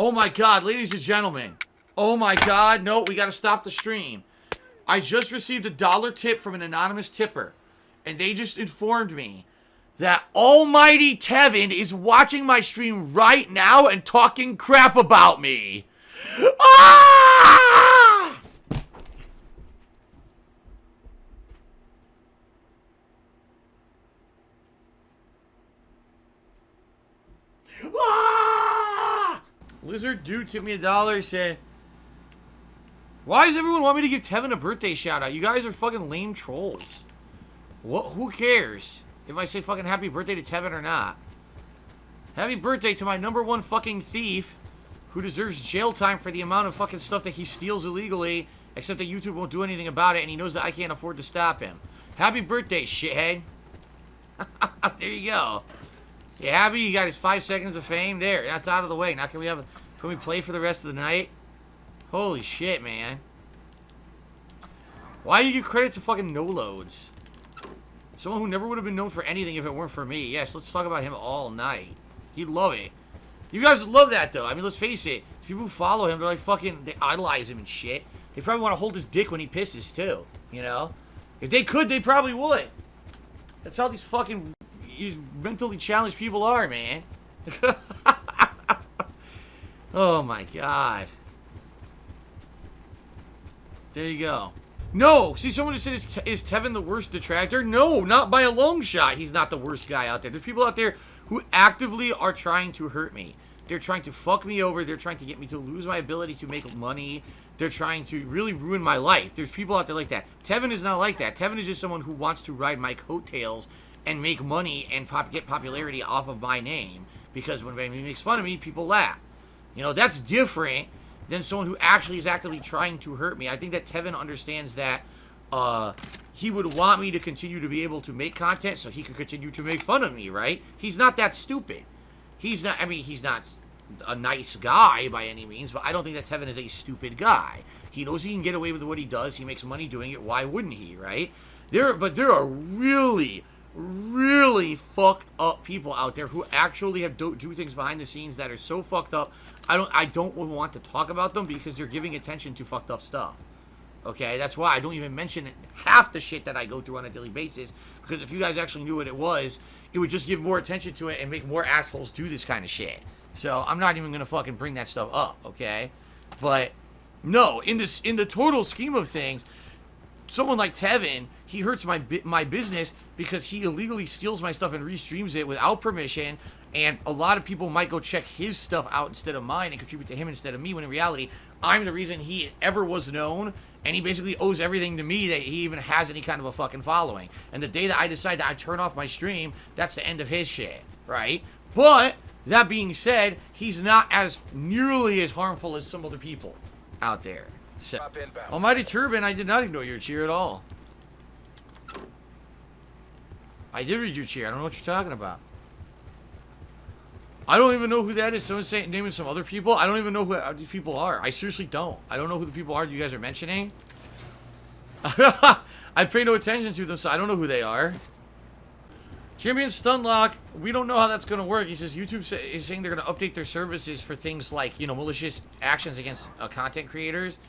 Oh my god, ladies and gentlemen. Oh my god, no, we gotta stop the stream. I just received a $1 tip from an anonymous tipper, and they just informed me that almighty Tevin is watching my stream right now and talking crap about me. Ah! Ah! Lizard dude tipped me $1, said, why does everyone want me to give Tevin a birthday shout out? You guys are fucking lame trolls. What? Who cares if I say fucking happy birthday to Tevin or not? Happy birthday to my #1 fucking thief who deserves jail time for the amount of fucking stuff that he steals illegally, except that YouTube won't do anything about it and he knows that I can't afford to stop him. Happy birthday, shithead. There you go. You happy? You got his 5 seconds of fame? There, that's out of the way. Now can we play for the rest of the night? Holy shit, man. Why do you give credit to fucking no-loads? Someone who never would have been known for anything if it weren't for me. Yes, let's talk about him all night. He'd love it. You guys would love that, though. I mean, let's face it. People who follow him, they're like fucking... They idolize him and shit. They probably want to hold his dick when he pisses, too. You know? If they could, they probably would. That's how these fucking... These mentally challenged people are, man. Oh, my God. There you go. No! See, someone just said, is Tevin the worst detractor? No, not by a long shot. He's not the worst guy out there. There's people out there who actively are trying to hurt me. They're trying to fuck me over. They're trying to get me to lose my ability to make money. They're trying to really ruin my life. There's people out there like that. Tevin is not like that. Tevin is just someone who wants to ride my coattails and make money and get popularity off of my name. Because when he makes fun of me, people laugh. You know, that's different than someone who actually is actively trying to hurt me. I think that Tevin understands that he would want me to continue to be able to make content so he could continue to make fun of me, right? He's not that stupid. He's not, I mean, he's not a nice guy by any means, but I don't think that Tevin is a stupid guy. He knows he can get away with what he does. He makes money doing it. Why wouldn't he, right? But there are really, really fucked up people out there who actually have do things behind the scenes that are so fucked up. I don't want to talk about them because they're giving attention to fucked up stuff. Okay, that's why I don't even mention half the shit that I go through on a daily basis, because if you guys actually knew what it was, it would just give more attention to it and make more assholes do this kind of shit. So I'm not even gonna fucking bring that stuff up, okay? But no, in the total scheme of things, someone like Tevin, he hurts my business because he illegally steals my stuff and restreams it without permission, and a lot of people might go check his stuff out instead of mine and contribute to him instead of me, when in reality, I'm the reason he ever was known, and he basically owes everything to me that he even has any kind of a fucking following. And the day that I decide that I turn off my stream, that's the end of his shit, right? But, that being said, he's not as nearly as harmful as some other people out there. So, Almighty Turban, I did not ignore your cheer at all. I did read your cheer. I don't know what you're talking about. I don't even know who that is. Someone's saying, naming some other people. I don't even know who these people are. I seriously don't. I don't know who the people are you guys are mentioning. I pay no attention to them, so I don't know who they are. Champion Stunlock, we don't know how that's going to work. He says YouTube is saying they're going to update their services for things like, you know, malicious actions against content creators.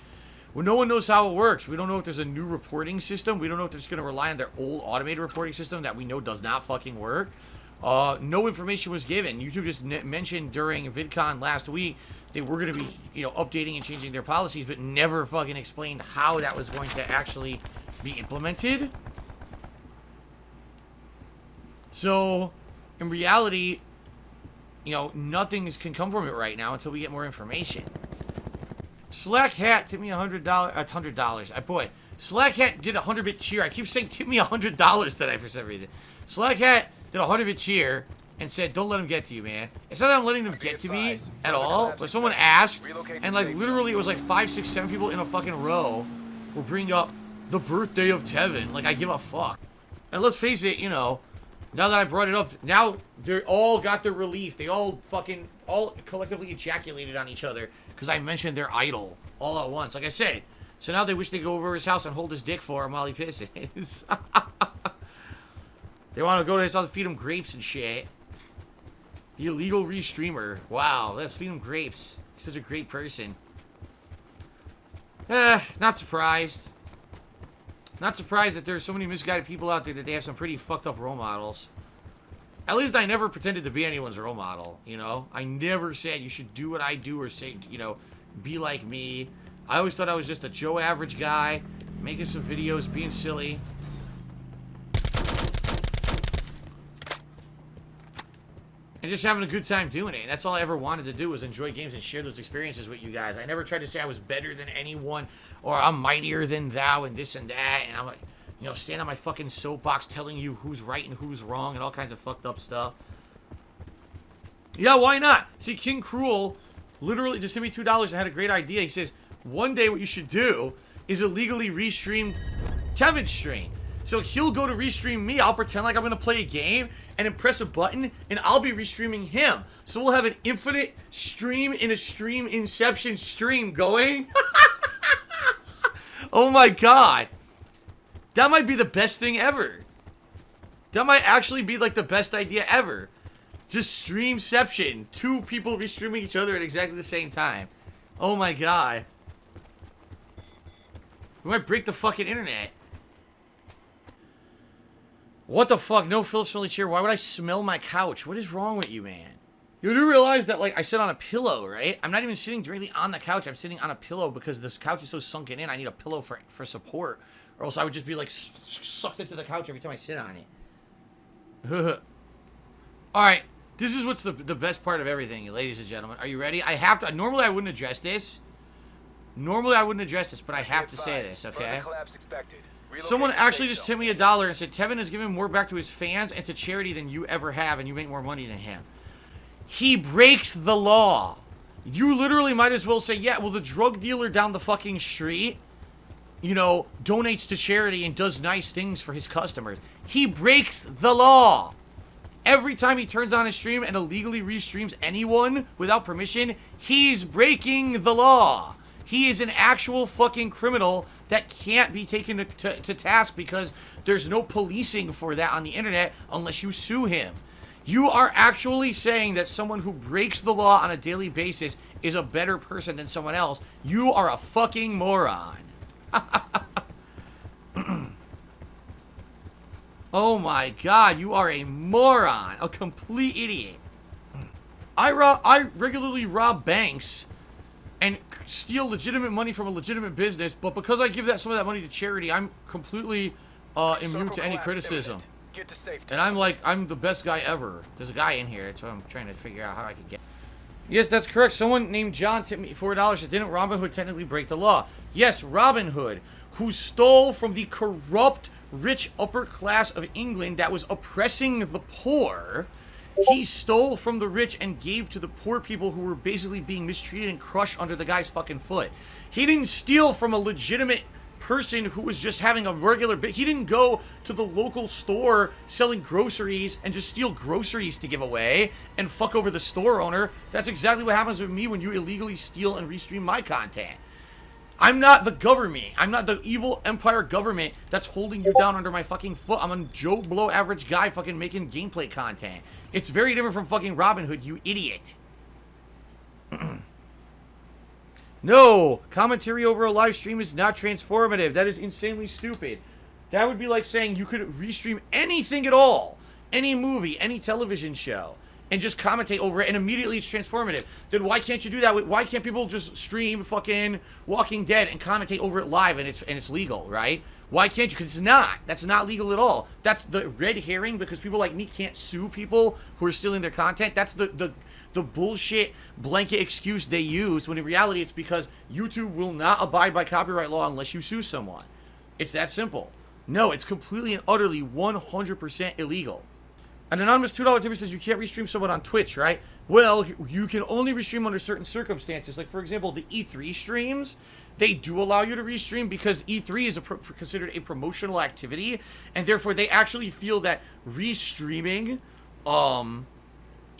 Well, no one knows how it works. We don't know if there's a new reporting system. We don't know if they're just going to rely on their old automated reporting system that we know does not fucking work. No information was given. YouTube just mentioned during VidCon last week they were going to be, you know, updating and changing their policies, but never fucking explained how that was going to actually be implemented. So, in reality, you know, nothing can come from it right now until we get more information. Slack Hat tipped me $100. Boy, Slack Hat did a 100-bit cheer. I keep saying tip me $100 today for some reason. Slack Hat did a 100-bit cheer and said, don't let them get to you, man. It's not that I'm letting them get to me at all, but someone asked, and like literally it was like 5, 6, 7 people in a fucking row were bringing up the birthday of Tevin. Like, I give a fuck. And let's face it, you know, now that I brought it up, now they all got their relief. They all collectively ejaculated on each other because I mentioned their idol all at once. Like I said, so now they wish they could go over his house and hold his dick for him while he pisses. They want to go to his house and feed him grapes and shit. Illegal Restreamer. Wow, let's feed him grapes. He's such a great person. Not surprised. Not surprised that there's so many misguided people out there that they have some pretty fucked up role models. At least I never pretended to be anyone's role model, you know? I never said you should do what I do or say, you know, be like me. I always thought I was just a Joe average guy, making some videos, being silly. And just having a good time doing it. And that's all I ever wanted to do, was enjoy games and share those experiences with you guys. I never tried to say I was better than anyone, or I'm mightier than thou, and this and that. And I'm like, you know, stand on my fucking soapbox telling you who's right and who's wrong and all kinds of fucked up stuff. Yeah, why not? See, King Cruel literally just sent me $2 and had a great idea. He says, one day what you should do is illegally restream Tevin's stream. So he'll go to restream me, I'll pretend like I'm gonna play a game, and then press a button, and I'll be restreaming him. So we'll have an infinite stream in a stream inception stream going. Oh my god. That might be the best thing ever. That might actually be like the best idea ever. Just streamception. Two people restreaming each other at exactly the same time. Oh my god. We might break the fucking internet. What the fuck? No Philip smelly chair. Why would I smell my couch? What is wrong with you, man? You do realize that, like, I sit on a pillow, right? I'm not even sitting directly on the couch. I'm sitting on a pillow because this couch is so sunken in. I need a pillow for support. Or else I would just be, like, sucked into the couch every time I sit on it. Alright. This is what's the best part of everything, ladies and gentlemen. Are you ready? I have to... Normally, I wouldn't address this. Normally, I wouldn't address this, but I have to say this, okay? Someone actually just tipped me $1 and said, Tevin has given more back to his fans and to charity than you ever have, and you make more money than him. He breaks the law. You literally might as well say, yeah, well, the drug dealer down the fucking street, you know, donates to charity and does nice things for his customers. He breaks the law. Every time he turns on his stream and illegally restreams anyone without permission, he's breaking the law. He is an actual fucking criminal that can't be taken to task because there's no policing for that on the internet unless you sue him. You are actually saying that someone who breaks the law on a daily basis is a better person than someone else. You are a fucking moron. Oh my god, you are a moron. A complete idiot. I regularly rob banks and steal legitimate money from a legitimate business, but because I give some of that money to charity, I'm completely immune to any criticism. Get to safety. And I'm the best guy ever. There's a guy in here, so I'm trying to figure out how I can get. Yes, that's correct. Someone named John tipped me $4 that didn't Robin Hood technically break the law. Yes, Robin Hood, who stole from the corrupt, rich upper class of England that was oppressing the poor. He stole from the rich and gave to the poor people who were basically being mistreated and crushed under the guy's fucking foot. He didn't steal from a legitimate person who was just having a regular bit. He didn't go to the local store selling groceries and just steal groceries to give away and fuck over the store owner. That's exactly what happens with me when you illegally steal and restream my content. I'm not the government. I'm not the evil empire government that's holding you down under my fucking foot. I'm a Joe Blow average guy fucking making gameplay content. It's very different from fucking Robin Hood, you idiot. No, commentary over a live stream is not transformative. That is insanely stupid. That would be like saying you could restream anything at all. Any movie, any television show. And just commentate over it, and immediately it's transformative. Then why can't you do that? Why can't people just stream fucking Walking Dead and commentate over it live and it's legal, right? Why can't you? Because it's not. That's not legal at all. That's the red herring because people like me can't sue people who are stealing their content. That's the bullshit blanket excuse they use, when in reality it's because YouTube will not abide by copyright law unless you sue someone. It's that simple. No, it's completely and utterly 100% illegal. An anonymous $2 tipper says you can't restream someone on Twitch, right? Well, you can only restream under certain circumstances. Like, for example, the E3 streams, they do allow you to restream because E3 is considered a promotional activity, and therefore they actually feel that restreaming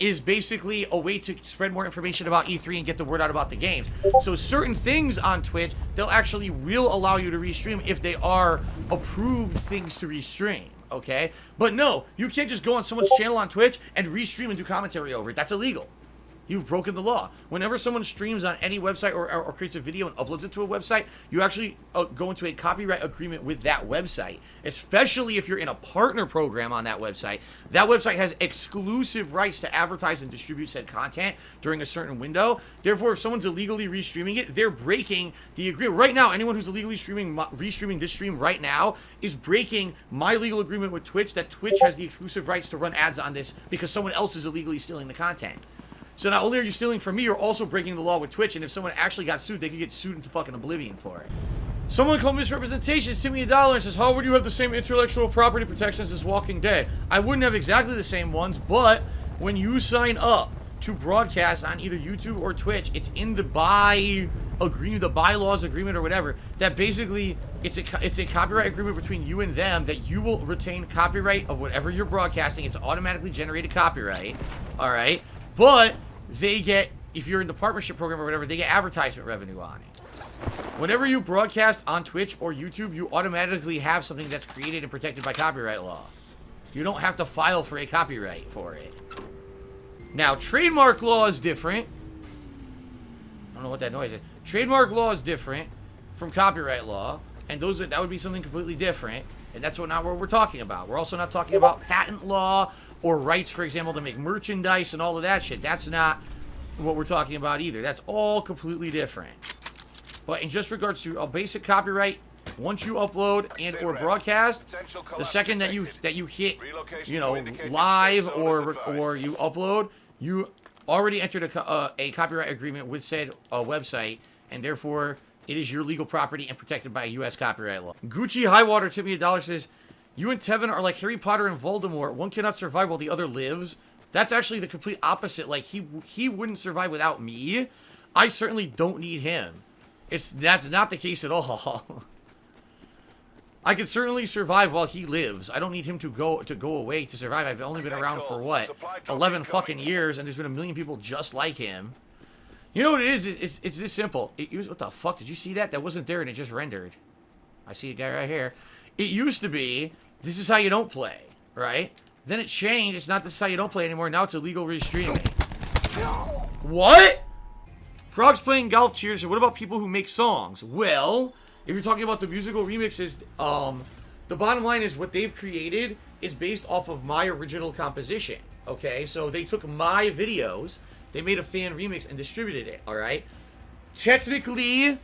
is basically a way to spread more information about E3 and get the word out about the games. So certain things on Twitch, they'll actually will allow you to restream if they are approved things to restream. okay? But no, you can't just go on someone's channel on Twitch and restream and do commentary over it. That's illegal. You've broken the law. Whenever someone streams on any website or creates a video and uploads it to a website, you actually go into a copyright agreement with that website, especially if you're in a partner program on that website. That website has exclusive rights to advertise and distribute said content during a certain window. Therefore, if someone's illegally restreaming it, they're breaking the agreement. Right now, anyone who's illegally restreaming this stream right now is breaking my legal agreement with Twitch that Twitch has the exclusive rights to run ads on this because someone else is illegally stealing the content. So not only are you stealing from me, you're also breaking the law with Twitch, and if someone actually got sued, they could get sued into fucking oblivion for it. Someone called misrepresentations to me $1 and says, how would you have the same intellectual property protections as Walking Dead? I wouldn't have exactly the same ones, but when you sign up to broadcast on either YouTube or Twitch, it's in the bylaws agreement or whatever, that basically it's a copyright agreement between you and them that you will retain copyright of whatever you're broadcasting. It's automatically generated copyright, all right? But they get, if you're in the partnership program or whatever, they get advertisement revenue on it. Whenever you broadcast on Twitch or YouTube, you automatically have something that's created and protected by copyright law. You don't have to file for a copyright for it. Now, trademark law is different. I don't know what that noise is. Trademark law is different from copyright law, and that would be something completely different, and that's not what we're talking about. We're also not talking about patent law or rights, for example, to make merchandise and all of that shit. That's not what we're talking about either. That's all completely different. But in just regards to a basic copyright, once you upload and or broadcast, the second that you hit, you know, live or you upload, you already entered a copyright agreement with said website, and therefore it is your legal property and protected by U.S. copyright law. Gucci Highwater tipped me $1, says, you and Tevin are like Harry Potter and Voldemort. One cannot survive while the other lives. That's actually the complete opposite. Like, he wouldn't survive without me. I certainly don't need him. That's not the case at all. I could certainly survive while he lives. I don't need him to go away to survive. I've only been around for what, 11 fucking years, and there's been a million people just like him. You know what it is? It's this simple. What the fuck? Did you see that? That wasn't there, and it just rendered. I see a guy right here. It used to be, this is how you don't play, right? Then it changed. It's not this is how you don't play anymore. Now it's illegal restreaming. What? Frogs playing golf cheers. What about people who make songs? Well, if you're talking about the musical remixes, the bottom line is what they've created is based off of my original composition, okay? So they took my videos, they made a fan remix and distributed it, all right? Technically,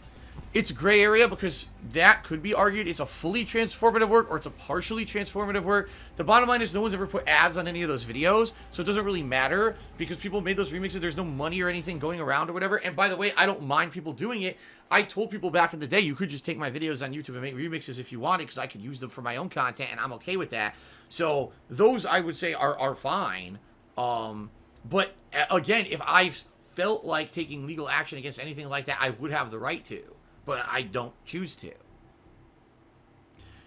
it's gray area because that could be argued it's a fully transformative work or it's a partially transformative work. The bottom line is no one's ever put ads on any of those videos, so it doesn't really matter because people made those remixes. There's no money or anything going around or whatever. And by the way, I don't mind people doing it. I told people back in the day, you could just take my videos on YouTube and make remixes if you wanted because I could use them for my own content and I'm okay with that. So those I would say are fine. But again, if I felt like taking legal action against anything like that, I would have the right to. But I don't choose to.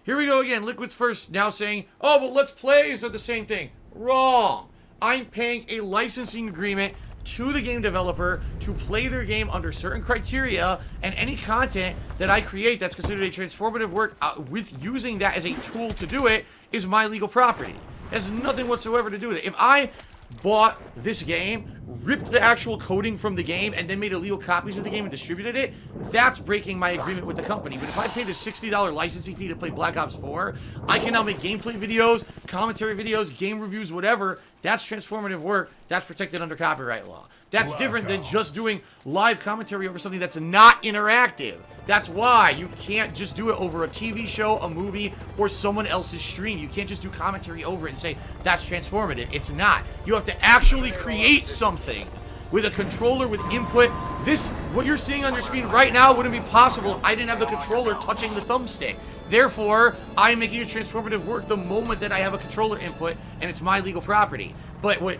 Here we go again. Liquid's first now saying, oh, but Let's Plays are the same thing. Wrong. I'm paying a licensing agreement to the game developer to play their game under certain criteria, and any content that I create that's considered a transformative work with using that as a tool to do it is my legal property. It has nothing whatsoever to do with it. If I bought this game, ripped the actual coding from the game, and then made illegal copies of the game and distributed it, that's breaking my agreement with the company. But if I paid a $60 licensing fee to play Black Ops 4, I can now make gameplay videos, commentary videos, game reviews, whatever. That's transformative work. That's protected under copyright law. That's different than just doing live commentary over something that's not interactive. That's why you can't just do it over a TV show, a movie, or someone else's stream. You can't just do commentary over it and say, that's transformative. It's not. You have to actually create something with a controller, with input. What you're seeing on your screen right now wouldn't be possible if I didn't have the controller touching the thumbstick. Therefore, I'm making a transformative work the moment that I have a controller input, and it's my legal property. But what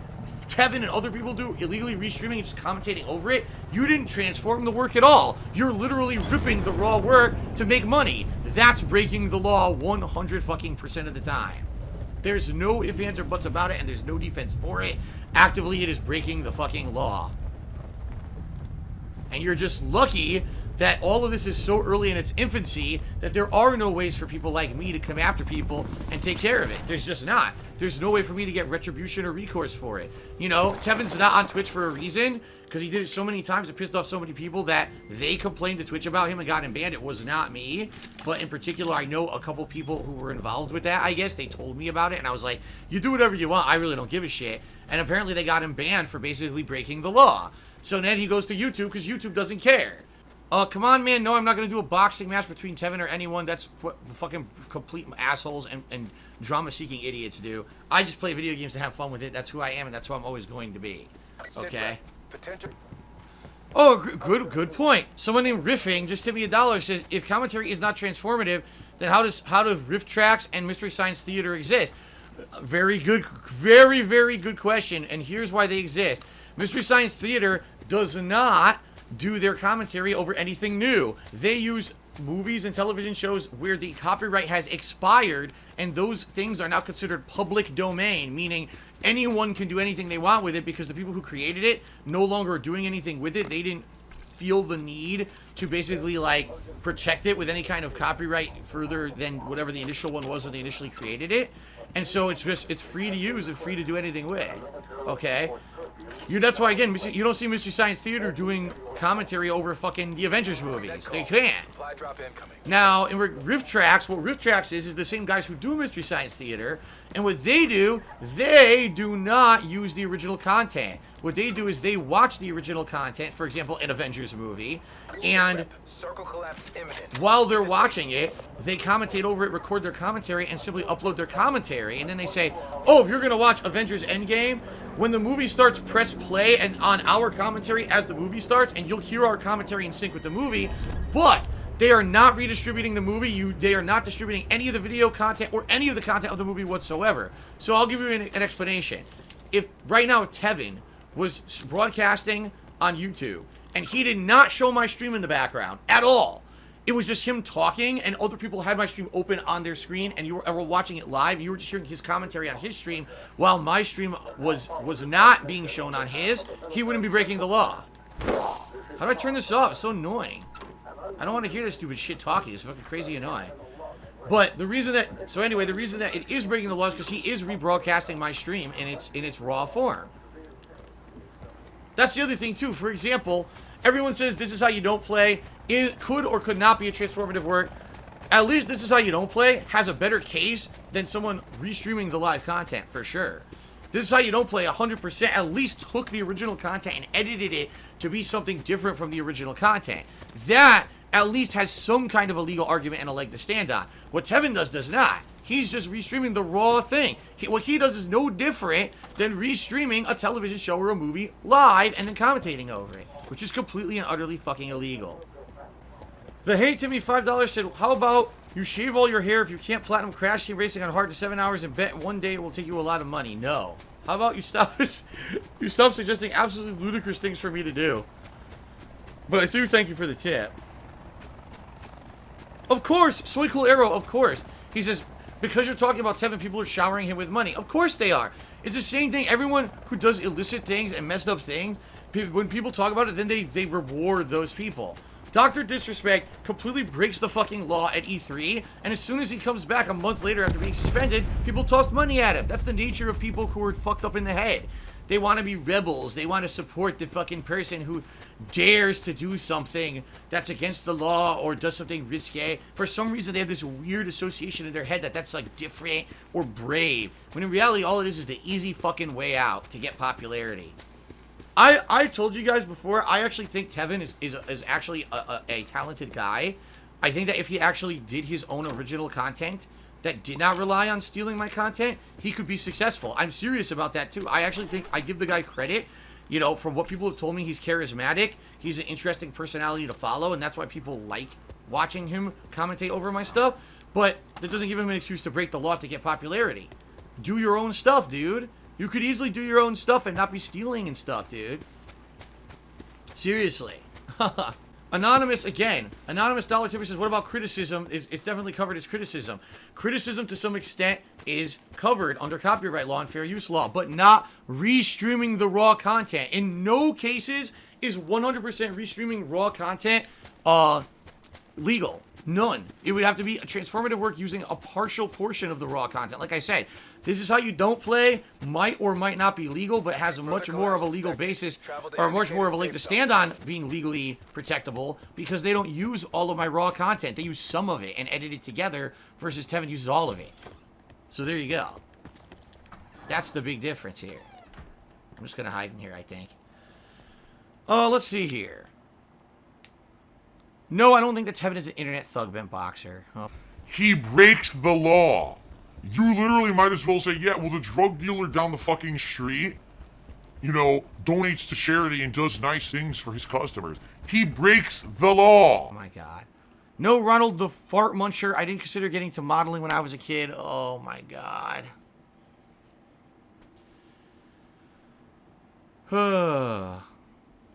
Tevin and other people do, illegally restreaming and just commentating over it, you didn't transform the work at all. You're literally ripping the raw work to make money. That's breaking the law 100% of the time. There's no ifs, ands, or buts about it, and there's no defense for it. Actively, it is breaking the fucking law. And you're just lucky that all of this is so early in its infancy that there are no ways for people like me to come after people and take care of it. There's just not. There's no way for me to get retribution or recourse for it. You know, Tevin's not on Twitch for a reason, because he did it so many times, it pissed off so many people that they complained to Twitch about him and got him banned. It was not me, but in particular, I know a couple people who were involved with that, I guess. They told me about it, and I was like, you do whatever you want, I really don't give a shit. And apparently they got him banned for basically breaking the law. So then he goes to YouTube, because YouTube doesn't care. Come on, man. No, I'm not going to do a boxing match between Tevin or anyone. That's what fucking complete assholes and drama-seeking idiots do. I just play video games to have fun with it. That's who I am, and that's who I'm always going to be. Okay? Oh, good point. Someone named Riffing just tipped me $1 says, if commentary is not transformative, then how do riff tracks and Mystery Science Theater exist? Very good, very good question, and here's why they exist. Mystery Science Theater does not do their commentary over anything new. They use movies and television shows where the copyright has expired, and those things are now considered public domain, meaning anyone can do anything they want with it because the people who created it no longer are doing anything with it. They didn't feel the need to basically like protect it with any kind of copyright further than whatever the initial one was when they initially created it. And so it's free to use and free to do anything with. Okay? That's why, again, you don't see Mystery Science Theater doing commentary over fucking the Avengers movies. They can't. Now, in Riff Tracks, what Riff Tracks is the same guys who do Mystery Science Theater, and what they do not use the original content. What they do is they watch the original content, for example, an Avengers movie, and while they're watching it, they commentate over it, record their commentary, and simply upload their commentary, and then they say, oh, if you're going to watch Avengers Endgame, when the movie starts, press play and on our commentary as the movie starts, and you'll hear our commentary in sync with the movie, but they are not redistributing the movie. They are not distributing any of the video content or any of the content of the movie whatsoever. So I'll give you an explanation. If right now Tevin was broadcasting on YouTube, and he did not show my stream in the background at all, it was just him talking, and other people had my stream open on their screen, and you were watching it live, you were just hearing his commentary on his stream, while my stream was not being shown on his, he wouldn't be breaking the law. How do I turn this off? It's so annoying. I don't want to hear this stupid shit talking. It's fucking crazy annoying. But the reason that it is breaking the law is because he is rebroadcasting my stream in its raw form. That's the other thing too. For example, everyone says this is how you don't play. It could or could not be a transformative work. At least This Is How You Don't Play has a better case than someone restreaming the live content, for sure. This Is How You Don't Play 100% at least took the original content and edited it to be something different from the original content. That at least has some kind of a legal argument and a leg to stand on. What Tevin does not. He's just restreaming the raw thing. What he does is no different than restreaming a television show or a movie live and then commentating over it, which is completely and utterly fucking illegal. The Hey Timmy $5 said, how about you shave all your hair if you can't platinum crash team racing on hard to 7 hours and bet one day it will take you a lot of money? No. How about you stop suggesting absolutely ludicrous things for me to do? But I do thank you for the tip. Of course, Soy Cool Arrow, of course. He says, because you're talking about Tevin, people are showering him with money. Of course they are. It's the same thing. Everyone who does illicit things and messed up things, when people talk about it, then they reward those people. Dr. Disrespect completely breaks the fucking law at E3, and as soon as he comes back a month later after being suspended, people toss money at him. That's the nature of people who are fucked up in the head. They want to be rebels. They want to support the fucking person who dares to do something that's against the law or does something risque. For some reason, they have this weird association in their head that that's like different or brave, when in reality, all it is the easy fucking way out to get popularity. I told you guys before, I actually think Tevin is actually a talented guy. I think that if he actually did his own original content that did not rely on stealing my content, he could be successful. I'm serious about that too. I actually think I give the guy credit. You know, from what people have told me, he's charismatic. He's an interesting personality to follow, and that's why people like watching him commentate over my stuff. But that doesn't give him an excuse to break the law to get popularity. Do your own stuff, dude. You could easily do your own stuff and not be stealing and stuff, dude. Seriously. Anonymous, again. Anonymous Dollar Tipper says, what about criticism? It's definitely covered as criticism. Criticism, to some extent, is covered under copyright law and fair use law, but not restreaming the raw content. In no cases is 100% restreaming raw content legal. None. It would have to be a transformative work using a partial portion of the raw content. Like I said, this is how you don't play, might or might not be legal, but has much more of a legal basis, or much more of a leg to stand on being legally protectable, because they don't use all of my raw content. They use some of it and edit it together, versus Tevin uses all of it. So there you go. That's the big difference here. I'm just going to hide in here, I think. Let's see here. No, I don't think that Tevin is an internet thug bent boxer. Oh. He breaks the law. You literally might as well say, yeah, well, the drug dealer down the fucking street, you know, donates to charity and does nice things for his customers. He breaks the law. Oh my God. No, Ronald the fart muncher. I didn't consider getting to modeling when I was a kid. Oh my God.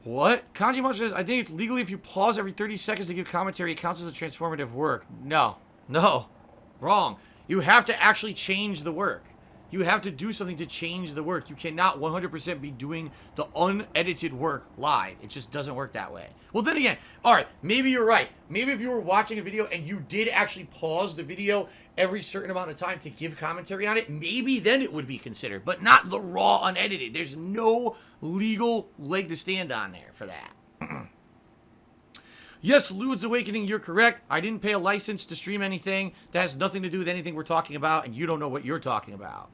What? Kanji Monster says, I think it's legally if you pause every 30 seconds to give commentary, it counts as a transformative work. No. No. Wrong. You have to actually change the work. You have to do something to change the work. You cannot 100% be doing the unedited work live. It just doesn't work that way. Well, then again, all right, maybe you're right. Maybe if you were watching a video and you did actually pause the video every certain amount of time to give commentary on it, maybe then it would be considered, but not the raw unedited. There's no legal leg to stand on there for that. Yes, Lude's Awakening, you're correct. I didn't pay a license to stream anything. That has nothing to do with anything we're talking about, and you don't know what you're talking about.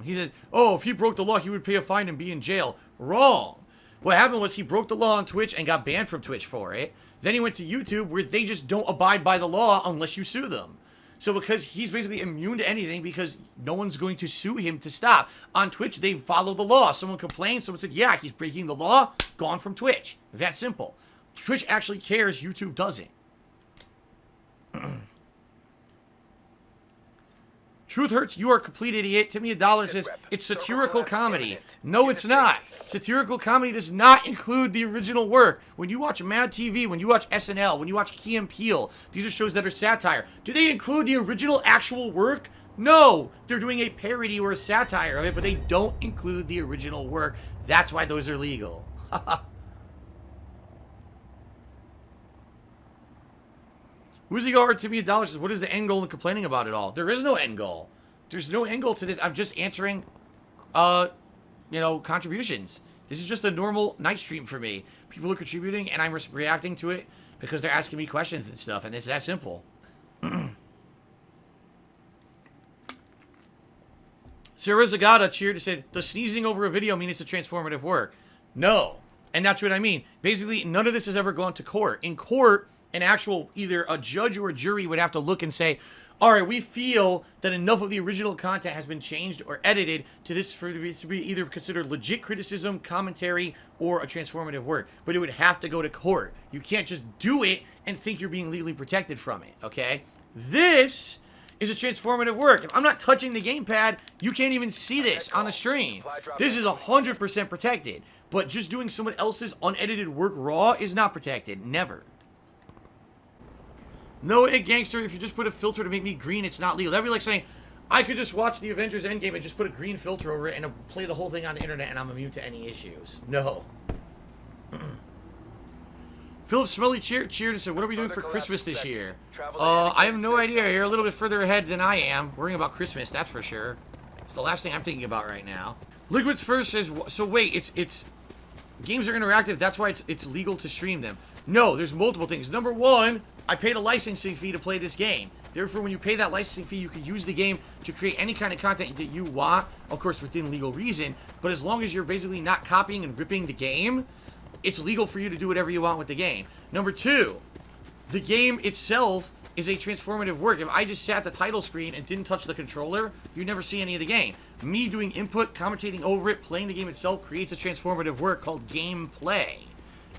He said, oh, if he broke the law, he would pay a fine and be in jail. Wrong. What happened was he broke the law on Twitch and got banned from Twitch for it. Then he went to YouTube, where they just don't abide by the law unless you sue them. So because he's basically immune to anything, because no one's going to sue him to stop. On Twitch, they follow the law. Someone complained, someone said, yeah, he's breaking the law, gone from Twitch. That simple. Twitch actually cares, YouTube doesn't. Truth Hurts, you are a complete idiot. Timmy $1 says, it's satirical comedy. No, it's not. Satirical comedy does not include the original work. When you watch Mad TV, when you watch SNL, when you watch Key and Peele, these are shows that are satire. Do they include the original actual work? No. They're doing a parody or a satire of it, but they don't include the original work. That's why those are legal. Who's the yard to me $1 says, what is the end goal in complaining about it all? There is no end goal. There's no end goal to this. I'm just answering, you know, contributions. This is just a normal night stream for me. People are contributing, and I'm reacting to it because they're asking me questions and stuff, and it's that simple. Sarah Zagata cheered and said, does sneezing over a video mean it's a transformative work? No. And that's what I mean. Basically, none of this has ever gone to court. In court, an actual, either a judge or a jury would have to look and say, all right, we feel that enough of the original content has been changed or edited to this for this to be either considered legit criticism, commentary, or a transformative work. But it would have to go to court. You can't just do it and think you're being legally protected from it, okay? This is a transformative work. If I'm not touching the gamepad, you can't even see this on the stream. This is 100% protected. But just doing someone else's unedited work raw is not protected. Never. No, hey, gangster, if you just put a filter to make me green, it's not legal. That'd be like saying, I could just watch the Avengers Endgame and just put a green filter over it and play the whole thing on the internet and I'm immune to any issues. No. Philip Smelly cheered and said, what are we doing for Christmas this year? I have no idea. You're a little bit further ahead than I am. Worrying about Christmas, that's for sure. It's the last thing I'm thinking about right now. Liquids First says, so wait, it's games are interactive, that's why it's legal to stream them. No, there's multiple things. Number one, I paid a licensing fee to play this game. Therefore, when you pay that licensing fee, you can use the game to create any kind of content that you want, of course, within legal reason. But as long as you're basically not copying and ripping the game, it's legal for you to do whatever you want with the game. Number two, the game itself is a transformative work. If I just sat at the title screen and didn't touch the controller, you'd never see any of the game. Me doing input, commentating over it, playing the game itself creates a transformative work called gameplay.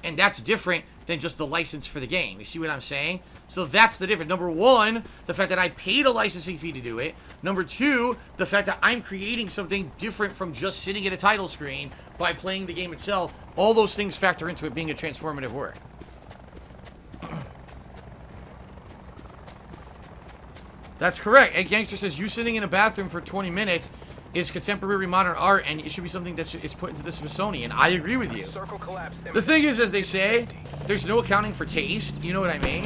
And that's different than just the license for the game. You see what I'm saying? So that's the difference. Number one, the fact that I paid a licensing fee to do it. Number two, the fact that I'm creating something different from just sitting at a title screen by playing the game itself. All those things factor into it being a transformative work. That's correct. Ed Gangster says, you sitting in a bathroom for 20 minutes is contemporary modern art, and it should be something that is put into the Smithsonian. I agree with you. The thing is, as they say, there's no accounting for taste. You know what I mean?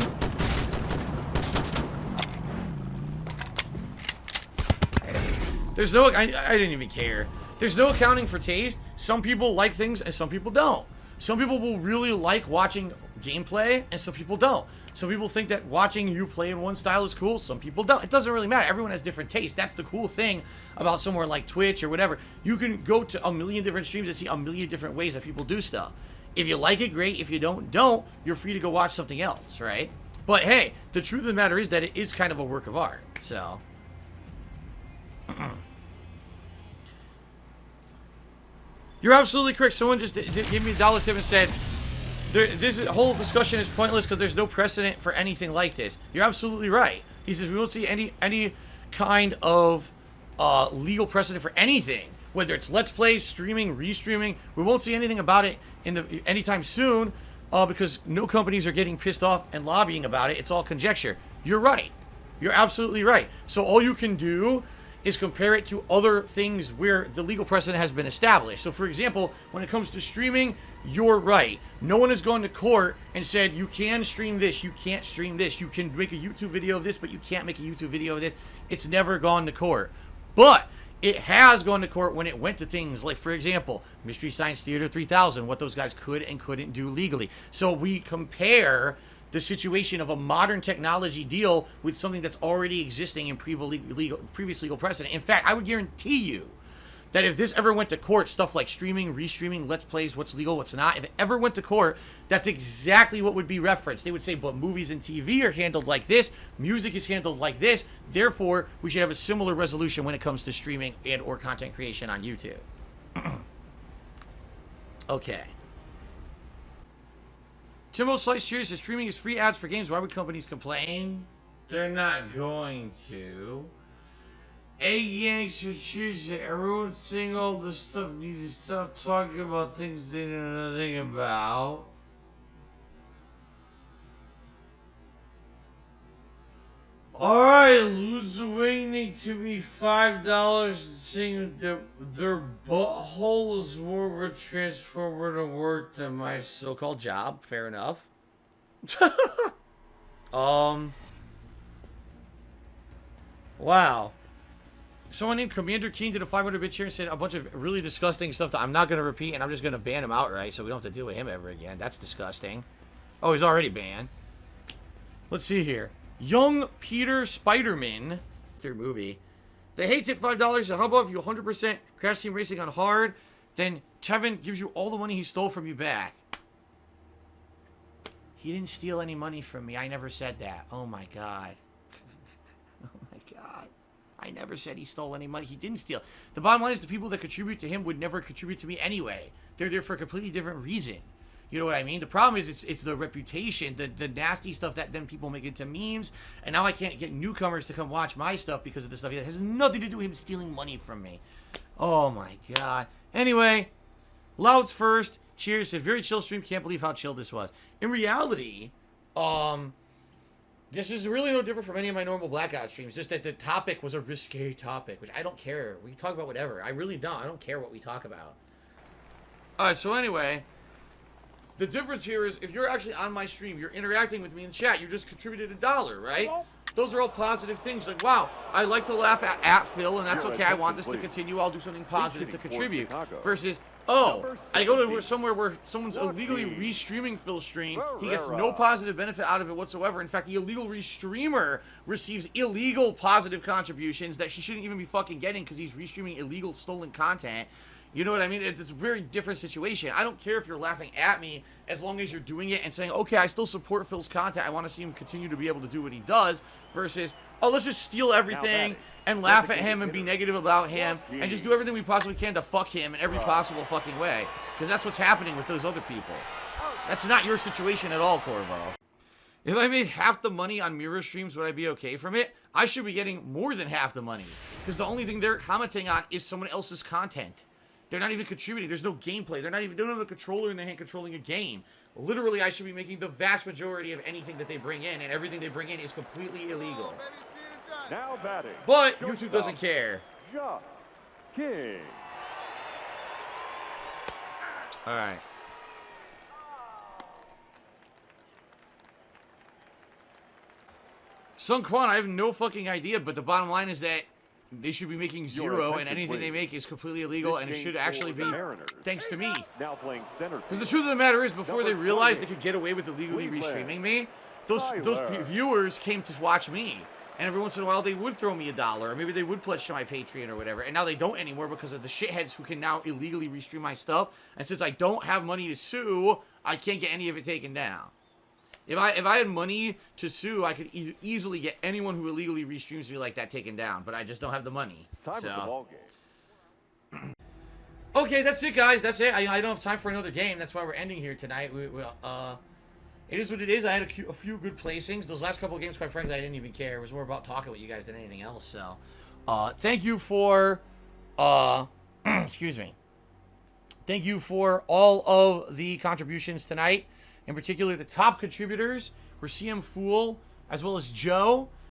There's no, I didn't even care. There's no accounting for taste. Some people like things and some people don't. Some people will really like watching gameplay and some people don't. Some people think that watching you play in one style is cool. Some people don't. It doesn't really matter. Everyone has different tastes. That's the cool thing about somewhere like Twitch or whatever. You can go to a million different streams and see a million different ways that people do stuff. If you like it, great. If you don't, you're free to go watch something else, right? But hey, the truth of the matter is that it is kind of a work of art. So... You're absolutely correct. Someone just gave me a dollar tip and said, this whole discussion is pointless because there's no precedent for anything like this. You're absolutely right. He says we won't see any kind of legal precedent for anything, whether it's Let's Plays, streaming, restreaming. We won't see anything about it anytime soon because no companies are getting pissed off and lobbying about it. It's all conjecture. You're right. You're absolutely right. So all you can do is compare it to other things where the legal precedent has been established. So for example, when it comes to streaming, you're right. No one has gone to court and said, you can stream this, you can't stream this, you can make a YouTube video of this, but you can't make a YouTube video of this. It's never gone to court. But it has gone to court when it went to things like, for example, Mystery Science Theater 3000, what those guys could and couldn't do legally. So we compare the situation of a modern technology deal with something that's already existing in previous legal precedent. In fact, I would guarantee you that if this ever went to court, stuff like streaming, restreaming, Let's Plays, what's legal, what's not, if it ever went to court, that's exactly what would be referenced. They would say, but movies and TV are handled like this, music is handled like this, therefore, we should have a similar resolution when it comes to streaming and or content creation on YouTube. Okay. Timbo Slice Cheers says streaming is free ads for games. Why would companies complain? They're not going to. Hey, Yanks, cheers. Everyone's saying all this stuff. Need to stop talking about things they know nothing about. Alright, losing to be $5 saying that their butthole is more of a transformer to work than my so-called job. Fair enough. Wow. Someone named Commander Keen did a 500-bit share and said a bunch of really disgusting stuff that I'm not going to repeat, and I'm just going to ban him outright so we don't have to deal with him ever again. That's disgusting. Oh, he's already banned. Let's see here. Young Peter Spiderman, their movie. They hate tip $5. So how about if you 100% Crash Team Racing on hard, then Tevin gives you all the money he stole from you back. He didn't steal any money from me. I never said that. Oh my god. Oh my god. I never said he stole any money. He didn't steal. The bottom line is the people that contribute to him would never contribute to me anyway. They're there for a completely different reason. You know what I mean? The problem is it's the reputation, the nasty stuff that then people make into memes, and now I can't get newcomers to come watch my stuff because of the stuff that has nothing to do with him stealing money from me. Oh my god. Anyway, Louds first. Cheers. Said very chill stream. Can't believe how chill this was. In reality, this is really no different from any of my normal Blackout streams. Just that the topic was a risque topic, which I don't care. We can talk about whatever. I really don't. I don't care what we talk about. Alright, so anyway, the difference here is if you're actually on my stream, you're interacting with me in chat, you just contributed $1, right? Those are all positive things. Like, wow, I like to laugh at Phil, and that's okay. I want this to continue. I'll do something positive to contribute. Versus, oh, I go to somewhere where someone's illegally restreaming Phil's stream. He gets no positive benefit out of it whatsoever. In fact, the illegal restreamer receives illegal positive contributions that he shouldn't even be fucking getting because he's restreaming illegal stolen content. You know what I mean? It's a very different situation. I don't care if you're laughing at me as long as you're doing it and saying, okay, I still support Phil's content. I want to see him continue to be able to do what he does versus, oh, let's just steal everything and laugh at him and be negative about him and just do everything we possibly can to fuck him in every possible fucking way. Because that's what's happening with those other people. That's not your situation at all, Corvo. If I made half the money on mirror streams, would I be okay from it? I should be getting more than half the money. Because the only thing they're commenting on is someone else's content. They're not even contributing. There's no gameplay. They don't have a controller in their hand controlling a game. Literally, I should be making the vast majority of anything that they bring in, and everything they bring in is completely illegal. But YouTube doesn't care. King. All right. Sun Quan, I have no fucking idea, but the bottom line is that they should be making zero, and anything they make is completely illegal, and it should actually be thanks to me. Now playing center. Because the truth of the matter is, before they realized they could get away with illegally restreaming me, those viewers came to watch me. And every once in a while, they would throw me $1, or maybe they would pledge to my Patreon or whatever. And now they don't anymore because of the shitheads who can now illegally restream my stuff. And since I don't have money to sue, I can't get any of it taken down. If I had money to sue, I could easily get anyone who illegally restreams me like that taken down. But I just don't have the money. Time for the ball game. Okay, that's it, guys. That's it. I don't have time for another game. That's why we're ending here tonight. It is what it is. I had a few good placings. Those last couple of games, quite frankly, I didn't even care. It was more about talking with you guys than anything else. So, thank you for, excuse me. Thank you for all of the contributions tonight. In particular, the top contributors were CM Fool, as well as Joe.